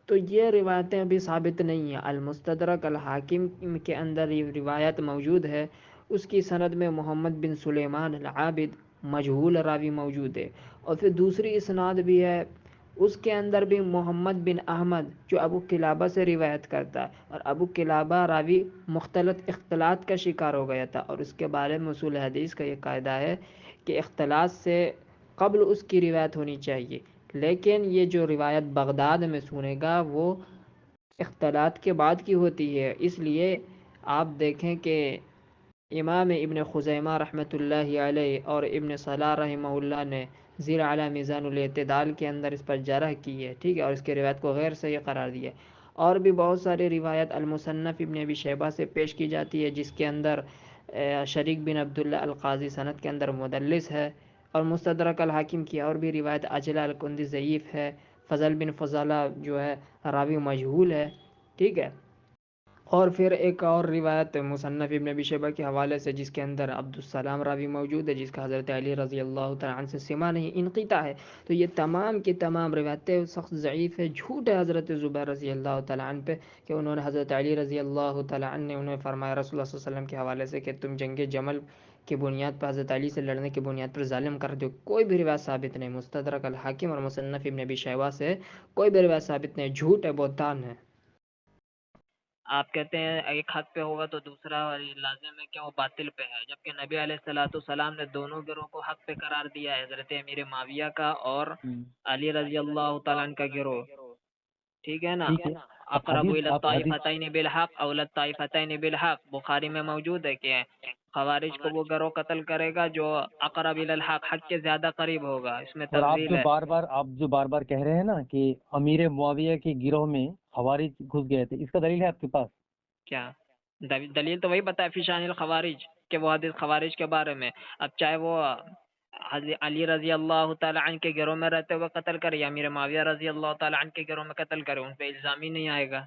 تو یہ روایتیں ابھی ثابت نہیں ہیں۔ المستدرک الحاکم کے اندر یہ روایت موجود ہے، اس کی سند میں محمد بن سلیمان العابد مجہول راوی موجود ہے، اور پھر دوسری اسناد بھی ہے، اس کے اندر بھی محمد بن احمد جو ابو قلابہ سے روایت کرتا ہے، اور ابو قلابہ راوی مختلط اختلاط کا شکار ہو گیا تھا، اور اس کے بارے میں اصول حدیث کا یہ قاعدہ ہے کہ اختلاط سے قبل اس کی روایت ہونی چاہیے، لیکن یہ جو روایت بغداد میں سنے گا وہ اختلاط کے بعد کی ہوتی ہے، اس لیے آپ دیکھیں کہ امام ابن خزیمہ رحمۃ اللہ علیہ اور ابن صلاح رحمہ اللہ نے زیر اعلیٰ میزان الاعتدال کے اندر اس پر جرح کی ہے، ٹھیک ہے، اور اس کے روایت کو غیر صحیح قرار دیا ہے۔ اور بھی بہت ساری روایت المصنف ابن ابی شیبہ سے پیش کی جاتی ہے، جس کے اندر شریک بن عبداللہ القاضی سند کے اندر مدلس ہے، اور مستدرک الحاکم کی اور بھی روایت اجلا الکندی ضعیف ہے، فضل بن فضالہ جو ہے راوی مجہول ہے، ٹھیک ہے۔ اور پھر ایک اور روایت مصنف ابن ابی شیبہ کے حوالے سے جس کے اندر عبدالسلام راوی موجود ہے، جس کا حضرت علی رضی اللہ تعالیٰ عنہ سے سما نہیں، انقطاع ہے۔ تو یہ تمام کی تمام روایتیں سخت ضعیف ہے، جھوٹ ہے حضرت زبیر رضی اللہ تعالیٰ عنہ پہ کہ انہوں نے حضرت علی رضی اللہ تعالیٰ عنہ نے انہیں فرمایا رسول اللہ صلی اللہ علیہ وسلم کے حوالے سے کہ تم جنگ جمل کی بنیاد پر حضرت علی سے لڑنے کی بنیاد پر ظالم کر دو۔ کوئی بھی روایت ثابت نہیں، مستدرک الحاکم اور مصنف ابن ابی شیبہ سے کوئی بھی روایت ثابت نہیں، جھوٹ ہے، بہتان ہے۔ آپ کہتے ہیں ایک حق پہ ہوگا تو دوسرا لازم ہے کہ وہ باطل پہ ہے، جبکہ نبی علیہ السلام نے دونوں گروہ کو حق پہ قرار دیا ہے، حضرت امیر معاویہ کا اور علی رضی اللہ تعالیٰ عنہ کا گروہ، ٹھیک ہے نا۔ اقرب الی الطائفتین بالحق او الطائفتین بالحق، بخاری میں موجود ہے کہ خوارج کو وہ گروہ قتل کرے گا جو اقرب الی الحق، حق کے زیادہ قریب ہوگا. اس میں اور تفضیل ہے. آپ جو بار بار کہہ رہے ہیں نا کہ امیر معاویہ کے گروہ میں خوارج گھس گئے تھے، اس کا دلیل ہے آپ کے پاس؟ کیا دلیل؟ تو وہی بتا ہے فی شان الخوارج کہ وہ حدیث خوارج کے بارے میں. اب چاہے وہ حضرت علی رضی اللہ تعالی عنہ کے گھروں میں رہتے ہوئے قتل کرے یا امیر معاویہ رضی اللہ تعالی عنہ کے گھروں میں قتل کرے، ان پہ الزام ہی نہیں آئے گا.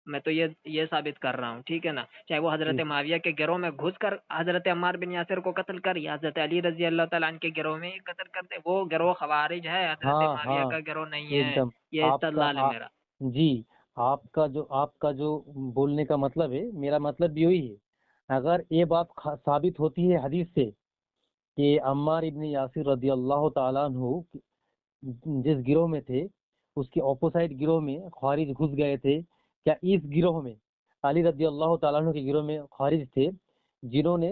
میں تو یہ ثابت کر رہا ہوں، ٹھیک ہے نا. چاہے وہ حضرت معاویہ کے گھروں میں گھس کر حضرت عمار بن یاسر کو قتل کر یا حضرت علی رضی اللہ تعالی عنہ کے گھروں میں ہی قتل کرتے، وہ گروہ خوارج ہے، حضرت معاویہ کا گروہ نہیں ہے. ایک دم یہ آپ استدلال ہے کا میرا. جی، آپ کا جو بولنے کا مطلب ہے، میرا مطلب بھی وہی ہے. اگر یہ بات ثابت ہوتی ہے حدیث سے کہ عمار ابن یاسر رضی اللہ تعالیٰ عنہ جس گروہ میں تھے اس کے اپوزائٹ گروہ میں خوارج گھس گئے تھے، کیا اس گروہ میں علی رضی اللہ تعالیٰ عنہ کے گروہ میں خوارج تھے جنہوں نے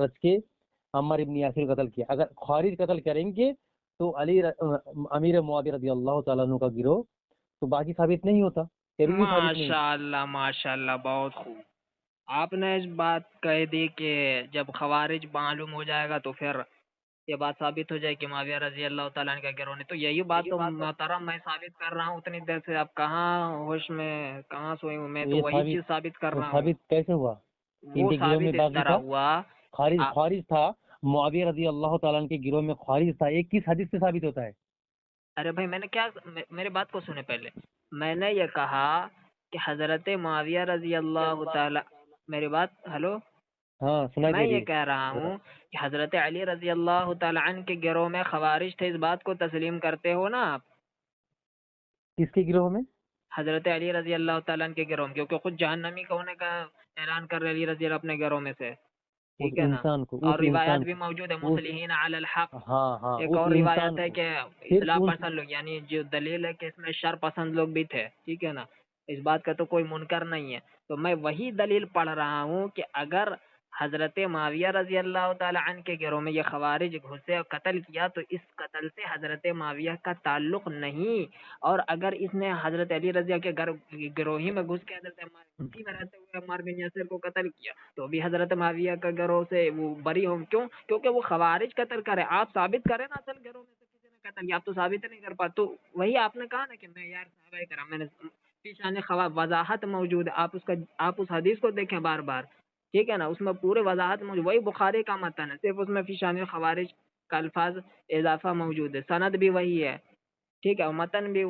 رچ کے عمار ابن یاسر کو قتل کیا؟ اگر خوارج قتل کریں گے تو امیر معاویہ رضی اللہ تعالیٰ عنہ کا گروہ تو باقی ثابت نہیں ہوتا. ماشاء اللہ ماشاء اللہ، بہت خوب. آپ نے اس بات کہہ دی کہ جب خوارج معلوم ہو جائے گا تو پھر یہ بات ثابت ہو جائے کہ معاویہ رضی اللہ تعالیٰ عنہ کا گروہ نہیں. تو یہی بات تو محترم میں ثابت کر رہا ہوں اتنی دیر سے. آپ کہاں ہوش میں، کہاں سوئے ہوں؟ میں تو وہی چیز ثابت کر رہا ہوں. ثابت کیسے ہوا؟ وہ ثابت اس طرح ہوا، خوارج تھا، معاویہ رضی اللہ تعالیٰ عنہ کے گروہ میں خوارج تھا. ایک کس حدیث سے ثابت ہوتا ہے؟ ارے بھائی میں نے کیا، میری بات کو سنے پہلے. میں نے یہ کہا کہ حضرت معاویہ رضی اللہ تعالی، میری بات ہلو، ہاں سنائی میں دے رہی یہ ہے. کہہ رہا ہوں کہ حضرت علی رضی اللہ تعالی عنہ کے گروہ میں خوارج تھے، اس بات کو تسلیم کرتے ہو نا آپ؟ کس کے گروہ میں؟ حضرت علی رضی اللہ تعالیٰ عنہ کے گروہ میں، کیونکہ خود جہنمی کا ہونے کا اعلان کر رہے علی رضی اللہ اپنے گروہ میں سے، ٹھیک ہے نا. انسان کو اور روایات بھی موجود ہے مصلحین علی الحق. ہاں ایک اور روایت ہے کہ اصلاح پسند لوگ، یعنی جو دلیل ہے کہ اس میں شر پسند لوگ بھی تھے، ٹھیک ہے نا. اس بات کا تو کوئی منکر نہیں ہے. تو میں وہی دلیل پڑھ رہا ہوں کہ اگر حضرت معاویہ رضی اللہ تعالی عنہ کے گھروں میں یہ خوارج گھسے اور قتل کیا تو اس قتل سے حضرت معاویہ کا تعلق نہیں. اور اگر اس نے حضرت علی رضی اللہ کے گروہی میں گھس کے حضرت اسی میں رہتے ہوئے عمار بن یاسر کو قتل کیا تو بھی حضرت معاویہ کا گروہ سے وہ بری ہوں. کیوں؟ کیونکہ وہ خوارج قتل کرے. آپ ثابت کریں نا اصل گروہ میں سے کسی نے قتل کیا، آپ تو ثابت نہیں کر پاتے. تو وہی آپ نے کہا نا کہ میں یار صحابہ کرام، میں نے پیشان وضاحت موجود ہے. آپ اس حدیث کو دیکھیں بار بار، ٹھیک ہے نا. اس میں پورے وضاحت موجود، وہی بخاری کا متن ہے، صرف اس میں فی شان خوارج کا الفاظ اضافہ موجود ہے. سند بھی وہی ہے، ٹھیک ہے، اور متن بھی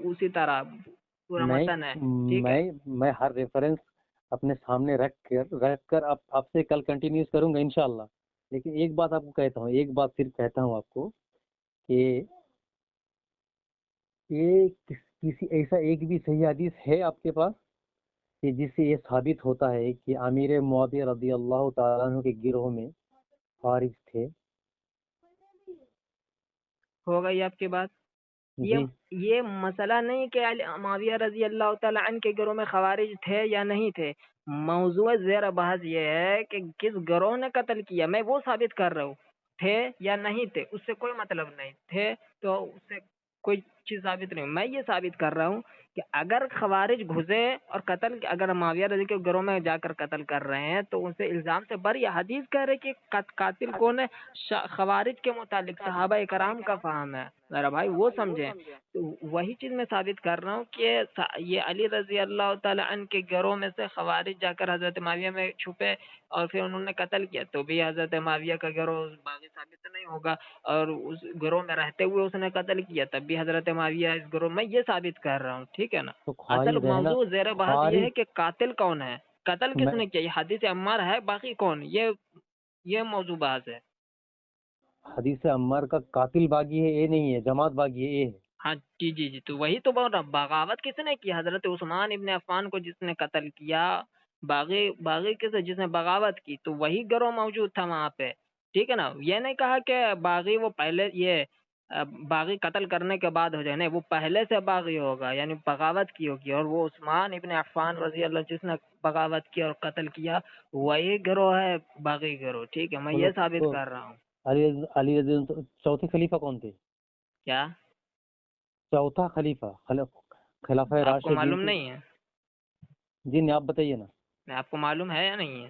اسی طرح پورا متن ہے، ٹھیک ہے. میں ہر ریفرنس اپنے سامنے رکھ کر آپ سے کل کنٹینیوز کروں گا انشاءاللہ. لیکن ایک بات آپ کو کہتا ہوں، ایک بات صرف کہتا ہوں آپ کو کہ کسی ایسا ایک بھی صحیح حدیث ہے آپ کے پاس کہ جس سے یہ ثابت ہوتا ہے کہ امیر معاویہ رضی اللہ تعالیٰ عنہ کے گروہ میں خارج تھے؟ ہو گئی آپ کی بات. یہ مسئلہ نہیں کہ معاویہ رضی اللہ تعالی عنہ کے گروہ میں خوارج تھے یا نہیں تھے. موضوع زیر بحث یہ ہے کہ کس گروہ نے قتل کیا، میں وہ ثابت کر رہا ہوں. تھے یا نہیں تھے اس سے کوئی مطلب نہیں. تھے تو اس سے کوئی چیز ثابت نہیں. میں یہ ثابت کر رہا ہوں کہ اگر خوارج گھسے اور قتل، اگر معاویہ رضی کے گروہ میں جا کر قتل کر رہے ہیں تو ان سے الزام سے بری. حدیث کہہ رہے کہ قاتل کون ہے؟ خوارج کے متعلق صحابہ کرام کا فہم ہے میرا بھائی، وہ سمجھیں. تو وہی چیز میں ثابت کر رہا ہوں کہ یہ علی رضی اللہ تعالی عنہ کے گروہ میں سے خوارج جا کر حضرت معاویہ میں چھپے اور پھر انہوں نے قتل کیا تو بھی حضرت معاویہ کا گروہ باقی ثابت نہیں ہوگا. اور اس گروہ میں رہتے ہوئے اس نے قتل کیا تب بھی حضرت معاویہ اس گروہ میں، یہ ثابت کر رہا ہوں، ٹھیک ہے نا. اصل موضوع زیر بحث یہ ہے کہ قاتل کون ہے، قتل کس نے کیا. یہ حدیث عمار ہے، باقی کون، یہ موضوع بحث ہے. حدیث عمار کا قاتل باغی ہے یہ نہیں ہے، جماعت باغی ہے یہ ہے. ہاں جی تو وہی تو بول رہا. بغاوت کس نے کی؟ حضرت عثمان ابن عفان کو جس نے قتل کیا، باغی کس ہے؟ جس نے بغاوت کی. تو وہی گروہ موجود تھا وہاں پہ، ٹھیک ہے نا. یہ نہیں کہا کہ باغی وہ پہلے، یہ باغی قتل کرنے کے بعد ہو جائے، نہیں، وہ پہلے سے باغی ہوگا، یعنی بغاوت کی ہوگی. اور وہ عثمان ابن عفان رضی اللہ جس نے بغاوت کی اور قتل کیا وہی گروہ ہے باغی گروہ، ٹھیک ہے. میں یہ ثابت کر رہا ہوں. علی رضی اللہ چوتھے خلیفہ کون تھے؟ کیا چوتھا خلیفہ خلافہ آپ کو راشدین معلوم نہیں ہے؟ جی نہیں، آپ بتائیے نا. آپ کو معلوم ہے یا نہیں ہے؟